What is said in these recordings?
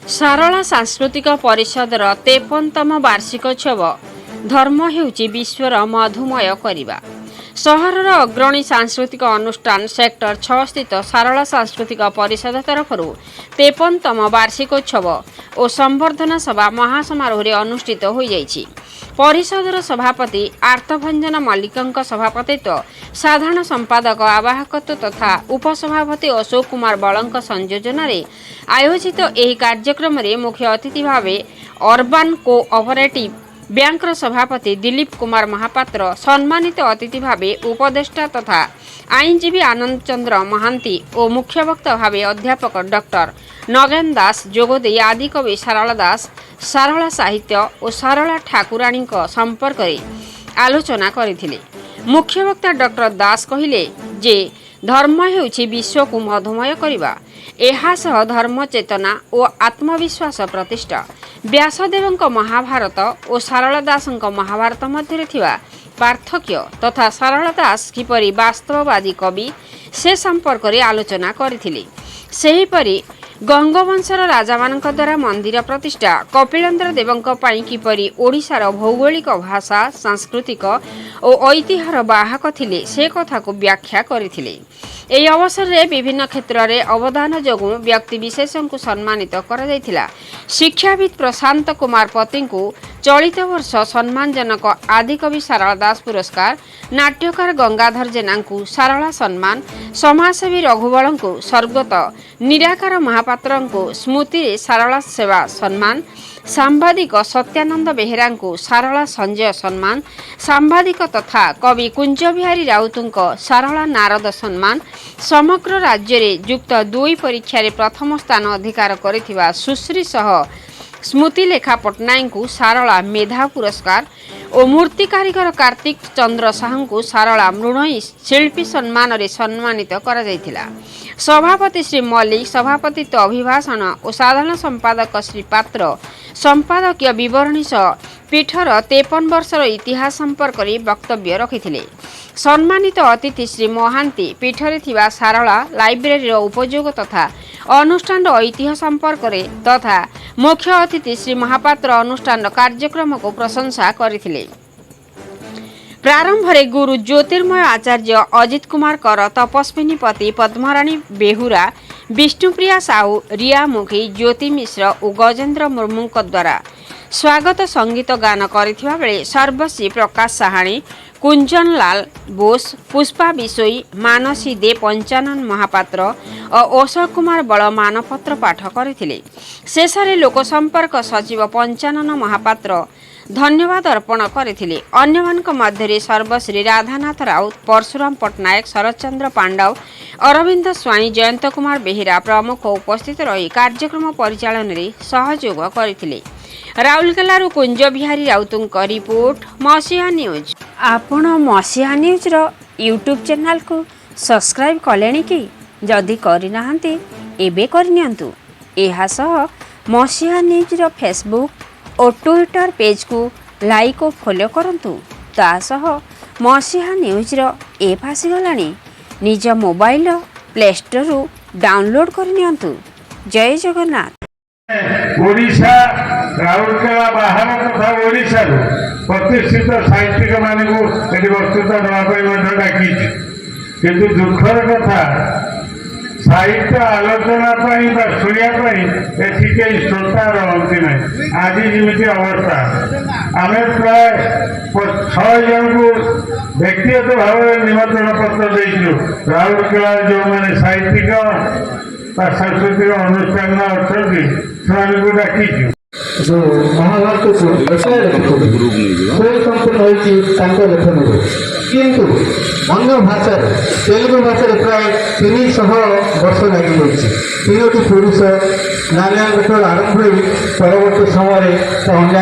सारला सांस्कृतिक परिषदर 53तम वार्षिकोत्सव धर्म हेउची विश्वर मधुमय करिबा। सहरर अग्रणी सांस्कृतिक अनुष्ठान सेक्टर 6 स्थित सारला सांस्कृतिक परिषद तरफरु 53तम वार्षिकोत्सव और संवर्धना सभा महासमारोह अनुष्ठित हो जाइछि। परिषदर सभापति आर्तभंजन मल्लिकଙ୍କ सभापतित्व, साधारण संपादक आवाहकत्व तथा उपसभापति अशोक कुमार बलଙ୍କ संयोजन आयोजित एही कार्यक्रम रे मुख्य अतिथि भावे अर्बान कोऑपरेटिव बैंकर सभापति दिलीप कुमार महापात्र, सम्मानित अतिथि भावे उपदेष्टा तथा आईनजीवी आनंद चंद्र महांती और मुख्य वक्ता भावे अध्यापक डॉक्टर नगेन दास जोगदे आदि कवि सारला दास, सारला साहित्य और सारला ठाकुराणी संपर्क में आलोचना करथिले। मुख्य वक्ता डॉक्टर दास कहिले जे धर्म हेउछि विश्व को मधुमय करिबा, एहासह धर्म चेतना और आत्मविश्वास प्रतिष्ठा। व्यासदेवଙ୍କ महाभारत और सारला दासଙ୍କ महाभारत मध्य थिबा पार्थक्य तथा सारला दास किपरि वास्तववादी कवि से संपर्क में आलोचना करथिले। सेहीपरि गंगवंशर राजा मानक द्वारा मंदिर प्रतिष्ठा, कपिलेन्द्र देवଙ୍କ ପାଇଁ किपरि ओडिशार भौगोलिक भाषा, सांस्कृतिक और ऐतिह्यर बाहक थिले से कथा को व्याख्या करथिले। एही अवसर में विभिन्न क्षेत्र में अवदान जोगु व्यक्ति विशेष को सम्मानित करा जायथिला। शिक्षाविद प्रशांत कुमार पति को चलित वर्ष सम्मानजनक आदिकवि सारला दास पुरस्कार, नाट्यकार गंगाधर जेना को सारला सम्मान, समाजसेवी रघुबल को स्वर्गत निराकार महापात्र को स्मृति सारला सेवा सम्मान, सांबादिक सत्यानंद बेहेरा को सारला संजय सम्मान, सांबादिक तथा कवि कुंज बिहारी राउत सारला नारद सम्मान, समग्र राज्य रे युक्त 2 परीक्षा रे प्रथम स्थान अधिकार करिथिबा सुश्री सह स्मृतिलेखा पट्टनायक को सारला मेधा पुरस्कार और मूर्ति कारीगर कार्तिक चंद्र साहू को सारला मृणयी शिल्पी सम्मान रे सम्मानित करा जायथिला। सभापति श्री मल्लिक सभापतित्व अभिभाषण और साधारण संपादक श्री पात्र संपादकीय विवरणी सह पीठर 53 वर्षर इतिहास संपर्क में वक्तव्य रखिथिले। सम्मानित अतिथि श्री महांती पीठरे थिबा सारला लाइब्रेरी उपयोग तथा अनुष्ठान ऐतिह्य संपर्क में तथा मुख्य अतिथि श्री महापात्र अनुष्ठान कार्यक्रम को प्रशंसा करथिले। प्रारंभ में गुरु ज्योतिर्मय आचार्य अजित कुमार कर, तपस्विनी पति पद्मराणी बेहुरा, विष्णुप्रिया साहू, रिया मुखी, ज्योति मिश्र और गजेन्द्र मुर्मू द्वारा स्वागत संगीत गान करथिबा बेले सर्वश्री प्रकाश साहाणी, कुंजन लाल बोस, पुष्पा बिशोई, मानसी दे, पंचानन महापात्र और अशोक कुमार बल मानपत्र पाठ करथिले। शेष में लोकसंपर्क सचिव पंचानन महापात्र धन्यवाद अर्पण करथिले। अन्यमानक मध्य सर्वश्री राधानाथ राउत, परशुराम पट्टनायक, शरदचंद्र पांडव, अरविंद स्वाई, जयंत कुमार बेहेरा प्रमुख उपस्थित रही कार्यक्रम परिचालन में सहयोग करथिले। राउरकेला कुंज बिहारी राउतଙ୍କ रिपोर्ट मसीहा न्यूज। आपण मसीहा न्यूज रो यूट्यूब चैनल को सब्सक्राइब कलेनी कि जदि करिनाहांती एबे करनियंतु। एहा सह मसीहा न्यूज रो फेसबुक और ट्विटर पेज को लाइक और फॉलो करंतु। ता सह मसीहा न्यूज रो ऐप आसीगलानी, निज मोबाइल प्ले स्टोर रु डाउनलोड करनियंतु। जय जगन्नाथ। ओडिशा राउरकेला बाहर तथा ओडिशा प्रतिष्ठित साहित्यिक मान को वक्तृता देवाई डाकी, किंतु दुखर कथा साहित्य आलोचना शुणा कई श्रोता रही ना। आज जमी अवस्था आम प्राय 6 जन को व्यक्तिगत भाव में निमंत्रण पत्र देचु। राउरकेला जो मैंने साहित्यिक सांस्कृतिक अनुष्ठान अच्छा से डाकी जो महाभारत को संपूर्ण लेखन किंतु अन्य भाषा तेलुगु भाषा प्राय 300 वर्ष लगी 3टी पुरुष नारायण आरंभ हो परवर्त समय अन्य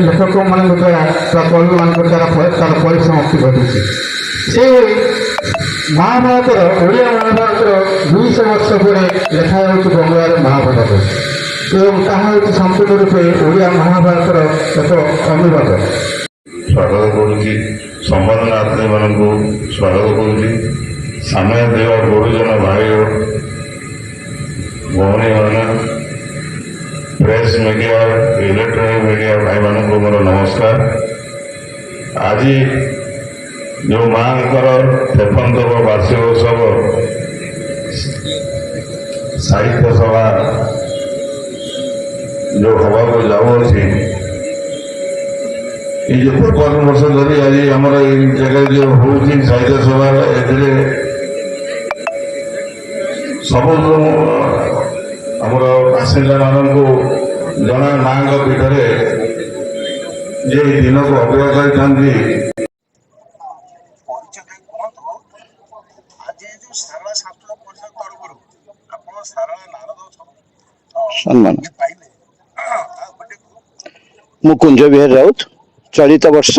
लेखक मान द्वारा कवि मान द्वारा तार परिसमाप्ति घटी। से महाभारत ओडिया महाभारत 200 वर्ष पर लेखा बंगाल महाभारत एवं ताहा संपूर्ण रूपे ओडिया महाभारत एक अनुवाद। स्वागत करुच्ची संवादनार्थी मान स्वागत करुच्ची। समय देव गुरुजन भाई भौणी मैंने प्रेस मीडिया इलेक्ट्रोनिक मीडिया भाई मान को मोर नमस्कार। आज जो माँ 53तम वार्षिक उत्सव साहित्य सभा जो हवा को जाऊँगी ये जो 55 वर्ष धरी आज आम जगह जो हूँ साहित्य सभा सब आमर बासिंदा मानू जना माँ पीठरे जे दिन को अपेक्षा कर सम्मान मु कुंज विहार राउत चलित वर्ष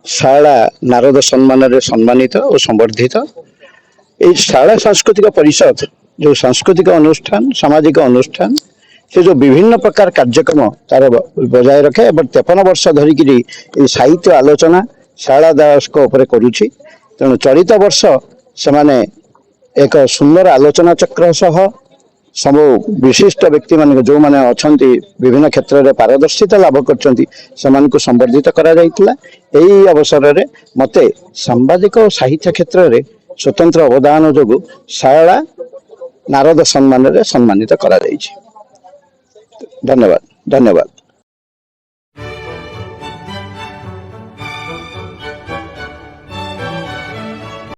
शाला नारद सम्मान रे सम्मानित और संवर्धित। ये शाला सांस्कृतिक परिषद जो सांस्कृतिक अनुष्ठान सामाजिक अनुष्ठान से जो विभिन्न प्रकार कार्यक्रम तार बजाय रखे एवं 53 वर्ष धरिकी साहित्य आलोचना शाला दास को ऊपर करुछि। तेणु चलित वर्ष से माने एक सुंदर आलोचना चक्र सह सब विशिष्ट व्यक्ति मान जो मैंने अच्छा विभिन्न क्षेत्र में पारदर्शिता लाभ कर संवर्धित करा अवसर में मते सांबादिक और साहित्य क्षेत्र में स्वतंत्र अवदान जो शाला नारद सम्मान रे सम्मानित करा। धन्यवाद धन्यवाद।